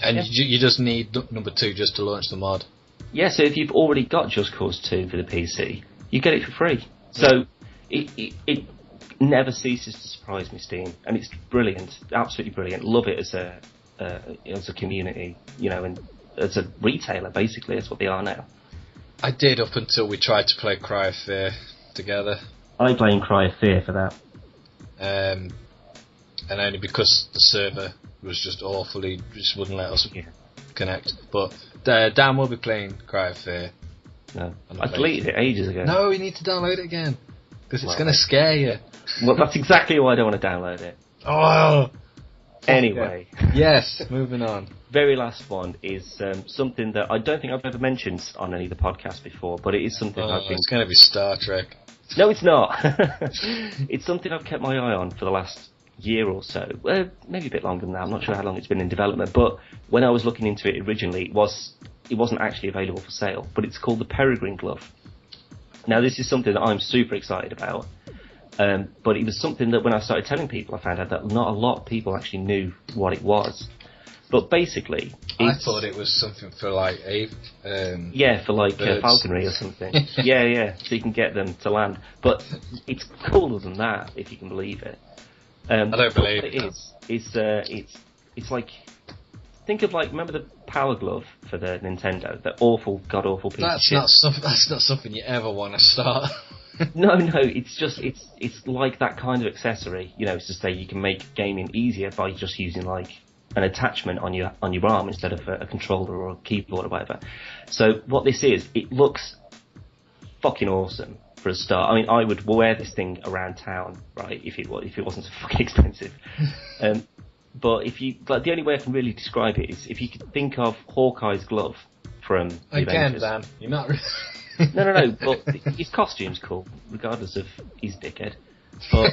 And you just need number 2 just to launch the mod. Yeah, so if you've already got Just Cause 2 for the PC, you get it for free. So it never ceases to surprise me, Steam, and it's brilliant, absolutely brilliant. Love it as a community, you know, and as a retailer, basically, that's what they are now. I did up until we tried to play Cry of Fear together. I blame Cry of Fear for that. And only because the server was just awful, he just wouldn't let us connect. But Dan will be playing Cry of Fear. No, I deleted it ages ago. No, you need to download it again, because it's going to scare you. Well, that's exactly why I don't want to download it. Oh! Anyway. Yes, moving on. Very last one is something that I don't think I've ever mentioned on any of the podcasts before, but it is something I've been... It's going to be Star Trek. No, it's not. It's something I've kept my eye on for the last year or so. Maybe a bit longer than that. I'm not sure how long it's been in development, but when I was looking into it originally, it wasn't actually available for sale, but it's called the Peregrine Glove. Now, this is something that I'm super excited about, but it was something that when I started telling people, I found out that not a lot of people actually knew what it was. But basically, I thought it was something for like for like falconry or something. yeah, so you can get them to land. But it's cooler than that, if you can believe it. I don't believe it. It's like, think of, like, remember the Power Glove for the Nintendo, the awful, god awful piece of shit. That's not something you ever want to start. No, it's like that kind of accessory. It's to say you can make gaming easier by just using like an attachment on your arm instead of a controller or a keyboard or whatever. So what this is, it looks fucking awesome for a start. I mean, I would wear this thing around town, right? If it wasn't so fucking expensive. But the only way I can really describe it is if you could think of Hawkeye's glove from the Again, Avengers. Dan, you're not really... No, but his costume's cool, regardless of his dickhead. But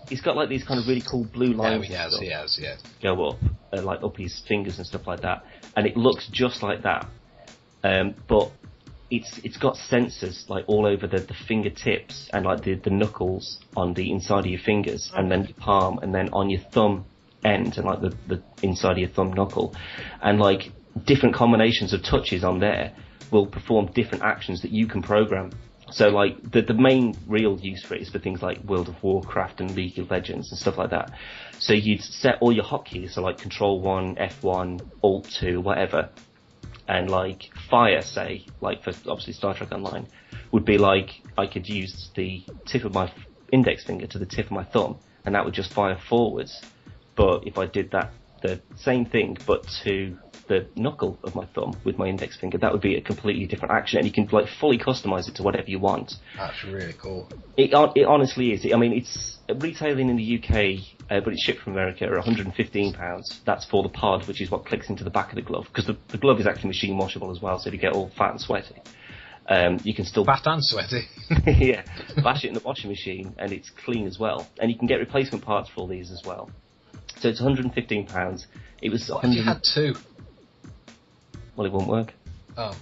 he's got like these kind of really cool blue lines. he has. Go up, like up his fingers and stuff like that, and it looks just like that. But it's got sensors like all over the fingertips and like the knuckles on the inside of your fingers, and then your palm, and then on your thumb end, and like the inside of your thumb knuckle, and like different combinations of touches on there will perform different actions that you can program. So like the main real use for it is for things like World of Warcraft and League of Legends and stuff like that. So you'd set all your hotkeys, so like Control 1, F1, Alt 2, whatever, and like fire, say, like for obviously Star Trek Online, would be like I could use the tip of my index finger to the tip of my thumb, and that would just fire forwards. But if I did that, the same thing, but to the knuckle of my thumb with my index finger, that would be a completely different action, and you can like fully customize it to whatever you want. That's really cool. It honestly is. I mean, it's retailing in the UK, but it's shipped from America at £115. That's for the pod, which is what clicks into the back of the glove, because the glove is actually machine washable as well, so if you get all fat and sweaty, you can still... Fat and sweaty? Yeah, bash it in the washing machine, and it's clean as well. And you can get replacement parts for all these as well. So it's £115. It was... What if you had two? Well, it won't work. Oh.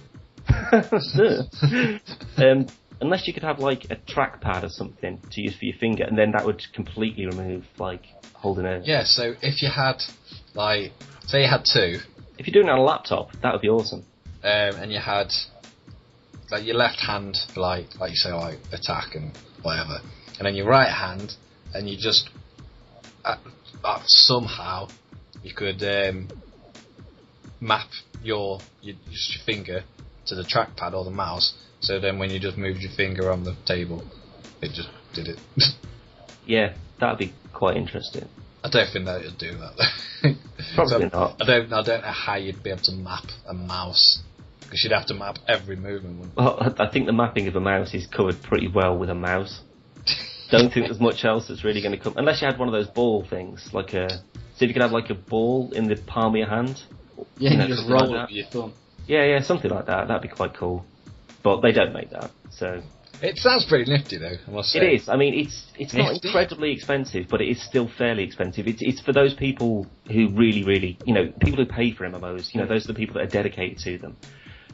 Unless you could have like a trackpad or something to use for your finger, and then that would completely remove like holding a... Yeah, so if you had, like, say you had two... If you're doing it on a laptop, that would be awesome. And you had, like, your left hand, like you say, like, attack and whatever, and then your right hand, and you just... somehow, you could map your finger to the trackpad or the mouse, so then when you just moved your finger on the table, it just did it. Yeah, that'd be quite interesting. I don't think that would do that. Probably not. I don't know how you'd be able to map a mouse, because you'd have to map every movement. Well, I think the mapping of a mouse is covered pretty well with a mouse. Don't think there's much else that's really going to come, unless you had one of those ball things, like so if you could have like a ball in the palm of your hand. Yeah, you just roll it with your thumb. Yeah, something like that. That'd be quite cool. But they don't make that, so... It sounds pretty nifty, though, I must say. It is. I mean, it's not incredibly expensive, but it is still fairly expensive. It's for those people who really, really... people who pay for MMOs. Those are the people that are dedicated to them.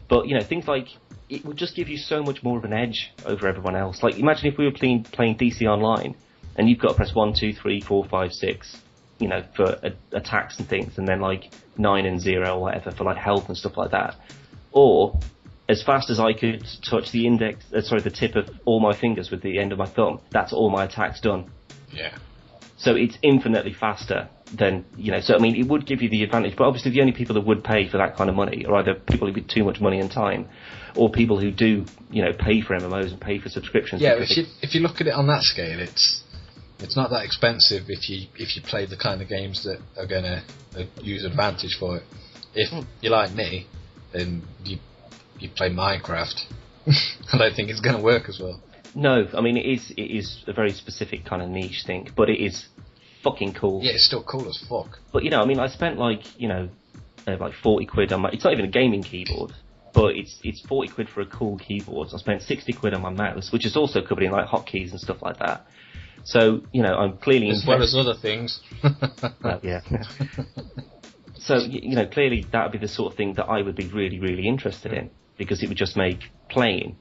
But, things like... It would just give you so much more of an edge over everyone else. Like, imagine if we were playing DC Online, and you've got to press 1, 2, 3, 4, 5, 6... for attacks and things, and then like 9 and 0 or whatever for like health and stuff like that. Or as fast as I could touch the the tip of all my fingers with the end of my thumb, that's all my attacks done. Yeah. So it's infinitely faster than, so I mean, it would give you the advantage, but obviously the only people that would pay for that kind of money are either people with too much money and time, or people who do, pay for MMOs and pay for subscriptions. Yeah, if you look at it on that scale, it's not that expensive if you play the kind of games that are going to use advantage for it. If you're like me, then you play Minecraft. I don't think it's going to work as well. No, I mean, it is a very specific kind of niche thing, but it is fucking cool. Yeah, it's still cool as fuck. But, I mean, I spent like 40 quid on it's not even a gaming keyboard, but it's 40 quid for a cool keyboard. So I spent 60 quid on my mouse, which is also covered in like hotkeys and stuff like that. So, I'm clearly... As well as other things. Yeah. So, clearly that would be the sort of thing that I would be really, really interested in, because it would just make playing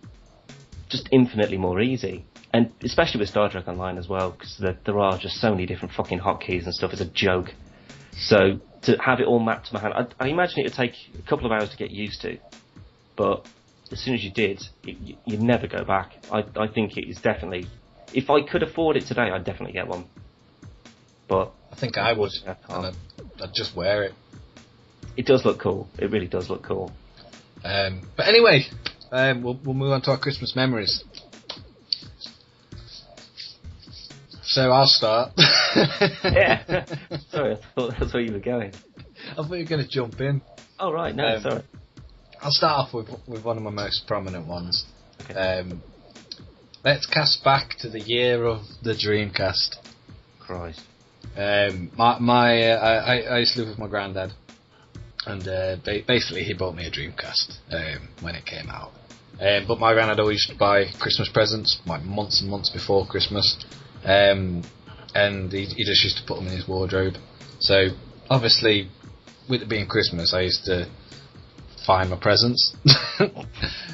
just infinitely more easy. And especially with Star Trek Online as well, because there are just so many different fucking hotkeys and stuff. It's a joke. So, to have it all mapped to my hand, I imagine it would take a couple of hours to get used to. But as soon as you did, you'd never go back. I think it is definitely... If I could afford it today, I'd definitely get one. But I think I would, and I'd just wear it. It does look cool. It really does look cool. But anyway, we'll move on to our Christmas memories. So I'll start. Yeah. Sorry, I thought that's where you were going. I thought you were going to jump in. Oh, right, no, sorry. I'll start off with one of my most prominent ones. Okay. Let's cast back to the year of the Dreamcast. Christ. I used to live with my granddad, and basically he bought me a Dreamcast when it came out. But my granddad always used to buy Christmas presents, like months and months before Christmas, and he just used to put them in his wardrobe. So obviously, with it being Christmas, I used to find my presents,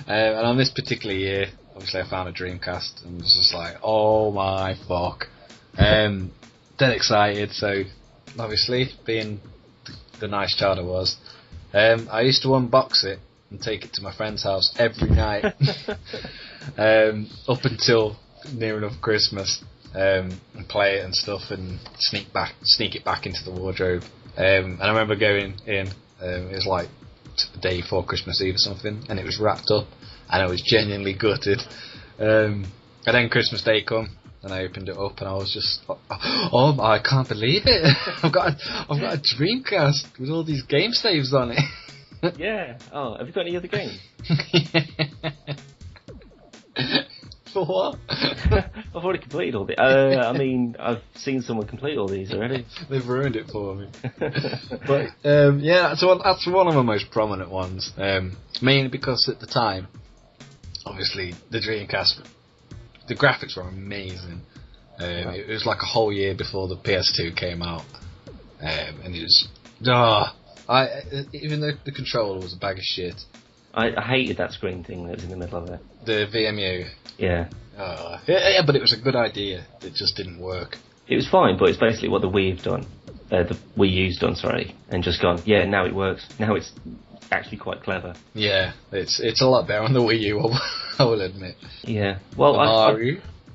and on this particular year, obviously I found a Dreamcast and was just like, oh my fuck. Dead excited, so obviously, being the nice child I was, I used to unbox it and take it to my friend's house every night, up until near enough Christmas, and play it and stuff, and sneak it back into the wardrobe. And I remember going in, it was like the day before Christmas Eve or something, and it was wrapped up, and I was genuinely gutted. And then Christmas Day come, and I opened it up, and I was just, oh, I can't believe it! I've got a Dreamcast with all these game saves on it. Yeah. Oh, have you got any other games? For what? I've already completed all the. I mean, I've seen someone complete all these already. They've ruined it for me. But yeah, that's one of my most prominent ones. Mainly because at the time, obviously, the Dreamcast, the graphics were amazing. It was like a whole year before the PS2 came out, and it was even though the controller was a bag of shit. I hated that screen thing that was in the middle of it. The VMU. Yeah. Yeah, but it was a good idea. It just didn't work. It was fine, but it's basically what the Wii have done. The Wii U's done, sorry, and just gone. Yeah, now it works. Now it's actually quite clever. Yeah, it's a lot better on the Wii U. I will admit. Yeah. Well,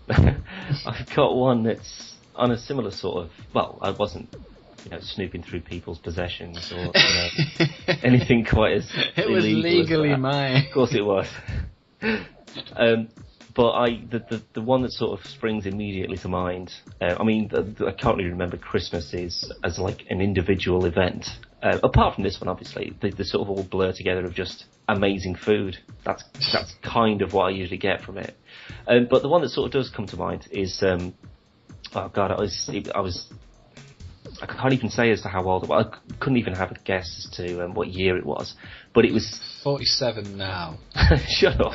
I've got one that's on a similar sort of. Well, I wasn't, snooping through people's possessions or anything quite as. It was legally mine. Of course, it was. But the one that sort of springs immediately to mind. I can't really remember Christmas as like an individual event. Apart from this one, obviously, they sort of all blur together of just amazing food. That's kind of what I usually get from it. But the one that sort of does come to mind is, oh god, I can't even say as to how old it was. I couldn't even have a guess as to what year it was. But it was 47 now. Shut up.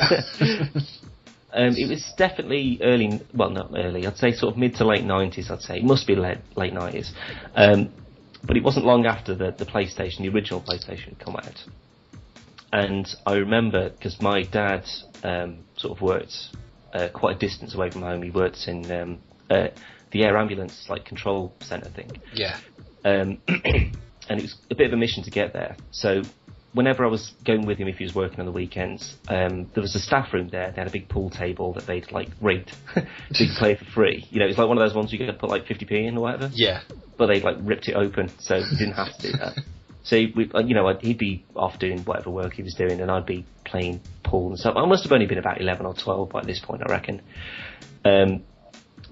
It was definitely early. Well, not early. I'd say sort of mid to late 90s. I'd say it must be late 90s. But it wasn't long after the PlayStation, the original PlayStation, had come out. And I remember because my dad sort of worked quite a distance away from home. He worked in the air ambulance control centre thing. Yeah. And it was a bit of a mission to get there. So whenever I was going with him, if he was working on the weekends, there was a staff room there. They had a big pool table that they'd rigged so you could play for free. It was like one of those ones you could put 50p in or whatever. Yeah. But they'd ripped it open, so you didn't have to do that. So he'd be off doing whatever work he was doing, and I'd be playing pool and stuff. I must have only been about 11 or 12 by this point, I reckon.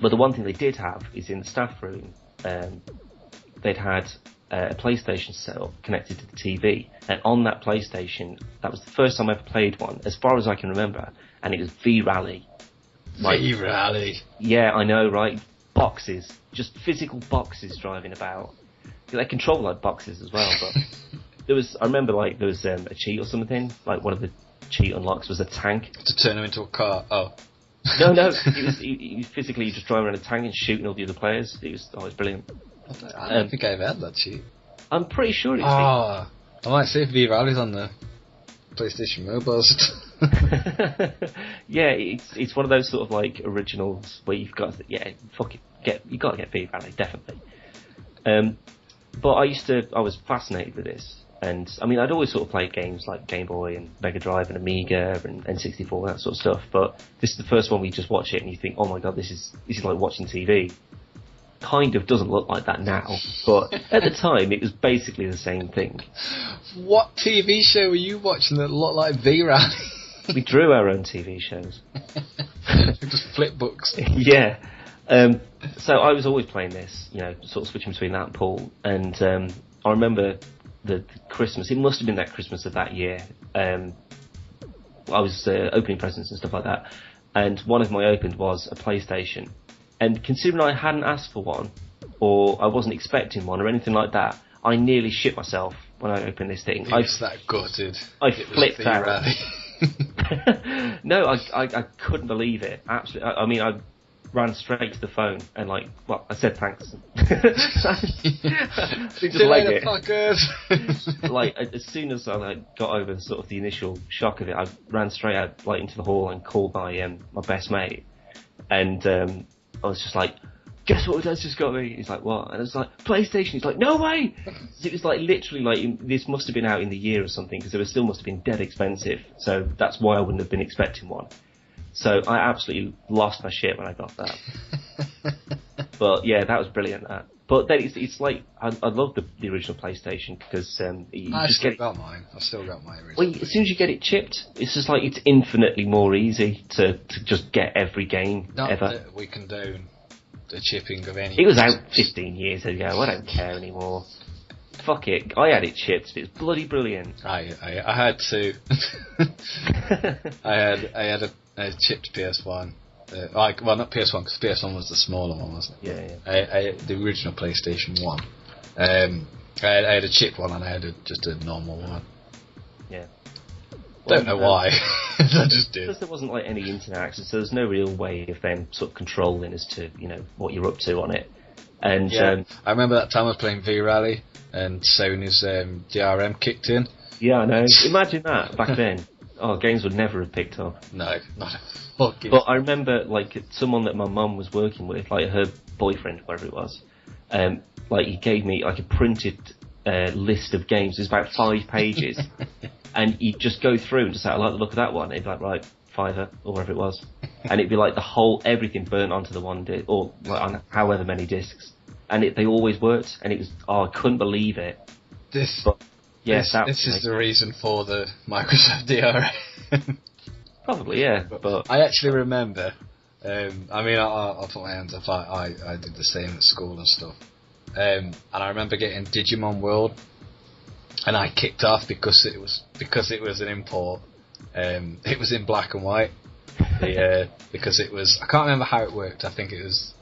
But the one thing they did have is in the staff room, they'd had a PlayStation set up connected to the TV, and on that PlayStation, that was the first time I ever played one, as far as I can remember, and it was V-Rally. V-Rally. Yeah, I know, right? Boxes, just physical boxes driving about. They control like boxes as well, but I remember there was a cheat or something. One of the cheat unlocks was a tank to turn them into a car. Oh. No, he was physically just driving around a tank and shooting all the other players. It was brilliant. I don't think I ever had that cheat. I'm pretty sure it's. I might see if V-Rally's on the PlayStation Mobile. Yeah, it's one of those sort of originals where you've got you got to get V-Rally, definitely. But I was fascinated with this. And, I'd always sort of played games like Game Boy and Mega Drive and Amiga and N64, that sort of stuff, but this is the first one where you just watch it and you think, oh my god, this is like watching TV. Kind of doesn't look like that now, but at the time, it was basically the same thing. What TV show were you watching that looked like V-Rally? We drew our own TV shows. Just flip books. Yeah. So I was always playing this, sort of switching between that and Paul. And I remember the Christmas. It must have been that Christmas of that year. I was opening presents and stuff like that. And one of them I opened was a PlayStation. And considering I hadn't asked for one, or I wasn't expecting one, or anything like that, I nearly shit myself when I opened this thing. I was that gutted. I flipped out. No, I couldn't believe it. Absolutely. I mean, I ran straight to the phone and I said thanks. Just leg it. Like as soon as I got over sort of the initial shock of it, I ran straight out into the hall and called my best mate, and I was just like, guess what Dad's just got me? He's like, what? And I was like, PlayStation. He's like, no way! It was literally this must have been out in the year or something, because it still must have been dead expensive. So that's why I wouldn't have been expecting one. So I absolutely lost my shit when I got that. But yeah, that was brilliant. That. But then it's like I love the original PlayStation because I still got mine. I still got my original. Well, as soon as you get it chipped, it's just it's infinitely more easy to just get every game ever. That we condone the chipping of any. It was out 15 years ago. I don't care anymore. Fuck it. I had it chipped. It's bloody brilliant. I had to. I had a chipped PS1. Well, not PS1, because PS1 was the smaller one, wasn't it? Yeah. I the original PlayStation 1. I had a chipped one and I had just a normal one. Yeah. Don't know why. I just did. Because there wasn't any internet access, so there's no real way of them sort of controlling as to what you're up to on it. And yeah, I remember that time I was playing V-Rally and Sony's DRM kicked in. Yeah, I know. Imagine that back then. Oh, games would never have picked up. No, not a fucking. But I remember someone that my mum was working with, her boyfriend, whatever it was. He gave me a printed list of games. It was about 5 pages, and you'd just go through and just say, I like the look of that one. And he'd be like, right, £5 or whatever it was, and it'd be everything burnt onto the one disc, or on however many discs, and they always worked. And it was, I couldn't believe it. This is the reason for the Microsoft DRM. Probably, yeah. But I actually remember. I'll put my hands up. I did the same at school and stuff. And I remember getting Digimon World, and I kicked off because it was an import. It was in black and white. Because it was, I can't remember how it worked. I think it was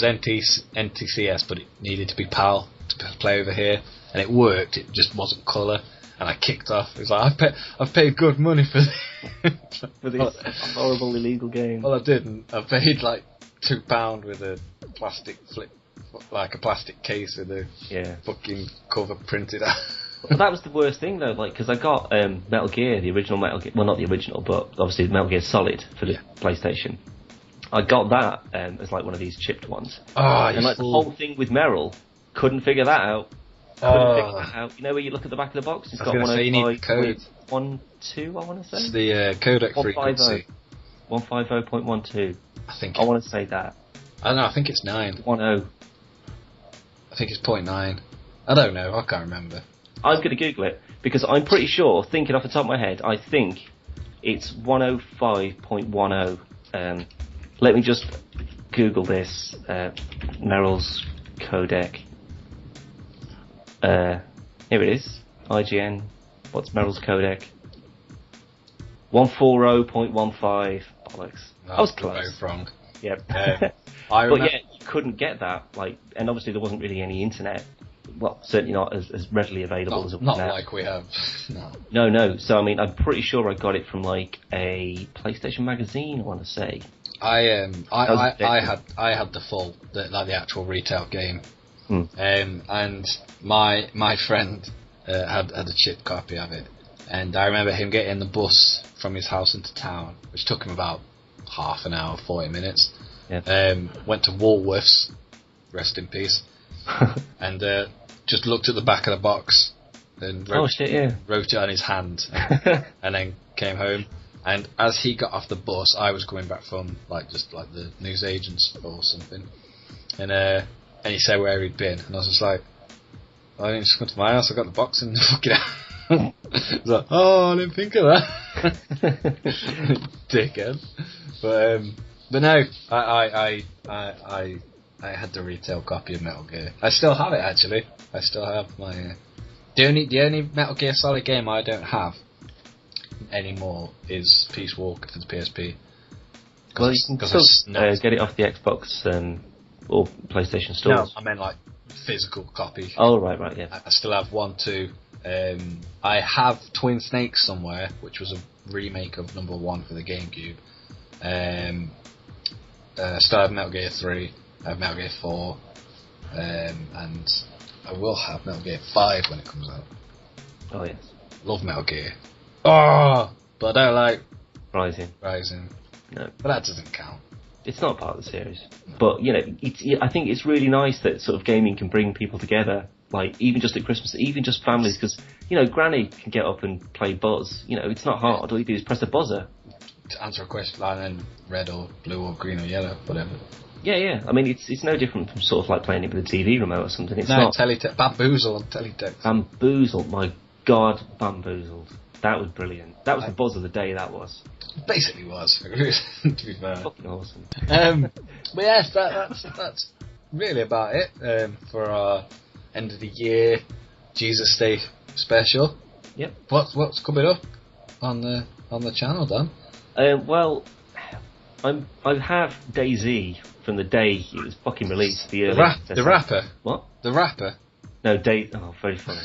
NTCS, but it needed to be PAL to play over here, and it worked. It just wasn't colour, and I kicked off. It was like, I've paid good money for this. For this horrible illegal game. Well, I didn't. I paid £2 with a plastic a plastic case with a fucking cover printed out. Well, that was the worst thing though, because I got Metal Gear, the original Metal Gear, well, not the original, but obviously Metal Gear Solid for the PlayStation. I got that as one of these chipped ones. Oh, and the whole thing with Merrill, couldn't figure that out. You know where you look at the back of the box? It's got 105.12, I want to say? It's the codec frequency. 150.12. I want to say that. I don't know, I think it's 9. 10. I think it's 0.9. I don't know, I can't remember. I'm going to Google it, because I'm pretty sure, thinking off the top of my head, I think it's 105.10. Let me just Google this. Merrill's codec. Here it is. IGN. What's Merrill's codec? 140.15. Bollocks. I was close. Both wrong. Yep. But yeah, you couldn't get that. And obviously there wasn't really any internet. Well, certainly not as readily available as it was now. Not like we have. No. So I'm pretty sure I got it from a PlayStation magazine, I want to say. I had the full, the actual retail game, and my friend had a chipped copy of it, and I remember him getting the bus from his house into town, which took him about half an hour, 40 minutes. Yeah. Went to Woolworths, rest in peace, and just looked at the back of the box and wrote it on his hand, and then came home. And as he got off the bus, I was coming back from the newsagents or something, and he said where he'd been, and I was just like, I didn't just come to my house. I got the box and fuck it out. He's like, oh, I didn't think of that, dickhead. But But no, I had the retail copy of Metal Gear. I still have it actually. I still have my. The only Metal Gear Solid game I don't have anymore is Peace Walker for the PSP. Well, you can still get it off the Xbox or PlayStation stores. No, I meant like physical copy. Oh, right, yeah. I still have 1, 2. I have Twin Snakes somewhere, which was a remake of number 1 for the GameCube. Still have Metal Gear 3. I have Metal Gear 4. And I will have Metal Gear 5 when it comes out. Oh, yes. Love Metal Gear. Oh! But I don't like Rising. No. But that doesn't count. It's not part of the series. But, you know, I think it's really nice that sort of gaming can bring people together, like, even just at Christmas, even just families, because, you know, Granny can get up and play Buzz. You know, it's not hard. All you do is press a buzzer. To answer a question, like, then red or blue or green or yellow, whatever. Yeah. I mean, it's no different from sort of like playing it with a TV remote or something. It's no, not. Bamboozle on Teletext. Bamboozle, my God, Bamboozled. That was brilliant. That was the buzz of the day, that was. Basically was, to be fair. Fucking awesome. But yes, that's really about it for our end of the year Jesus Day special. Yep. What's coming up on the channel, Dan? Well, I have DayZ from the day it was fucking released. The rapper. What? The rapper. No, Oh, very funny.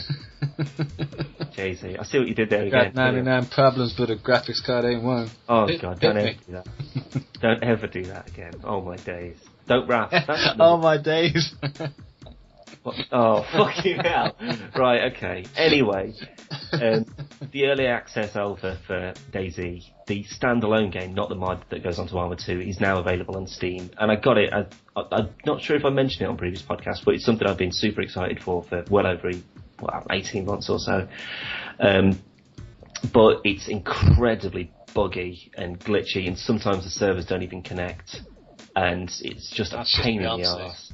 Jay-Z. I see what you did there again. Got 99 problems, but a graphics card ain't one. Oh, God, don't ever do that. Don't ever do that again. Oh, my days. Don't rap. Oh, my days. What? Oh, fucking hell. Right, okay. Anyway, the early access alpha for DayZ, the standalone game, not the mod that goes onto Arma 2, is now available on Steam. And I got it. I'm not sure if I mentioned it on previous podcasts, but it's something I've been super excited for well over 18 months or so. But it's incredibly buggy and glitchy, and sometimes the servers don't even connect. And it's just a pain in the arse.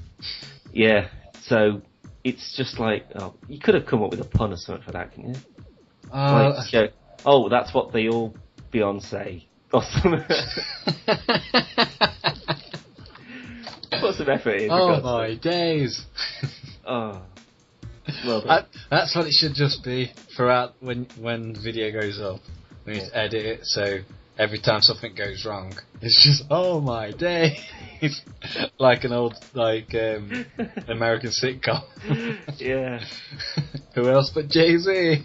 Yeah. So it's just like, you could have come up with a pun or something for that, couldn't you? That's what they all Beyonce or something. Put some effort in. Oh my days! Oh, well, that's what it should just be throughout when the video goes up. We need to edit it so every time something goes wrong, it's just oh my days. Like an old American sitcom. Yeah. Who else but Jay-Z?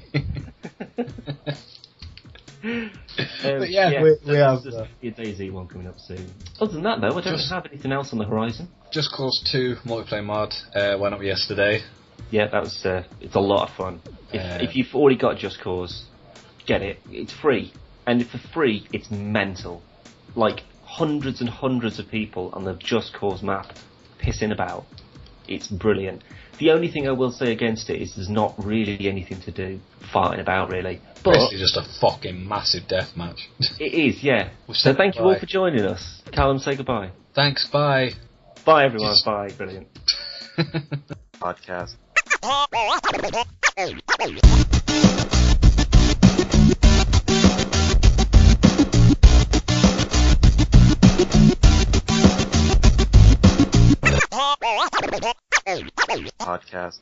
But yeah, we have a DayZ one coming up soon. Other than that, though, I don't have anything else on the horizon. Just Cause 2 multiplayer mod went up yesterday. Yeah, that was. It's a lot of fun. If you've already got Just Cause, get it. It's free, and for free, it's mental. Like hundreds and hundreds of people on the Just Cause map pissing about. It's brilliant. The only thing I will say against it is there's not really anything to do, farting about really. But basically just a fucking massive death match. It is, yeah. So thank you all for joining us. Callum, say goodbye. Thanks, bye. Bye everyone, bye, brilliant. Podcast. Podcast.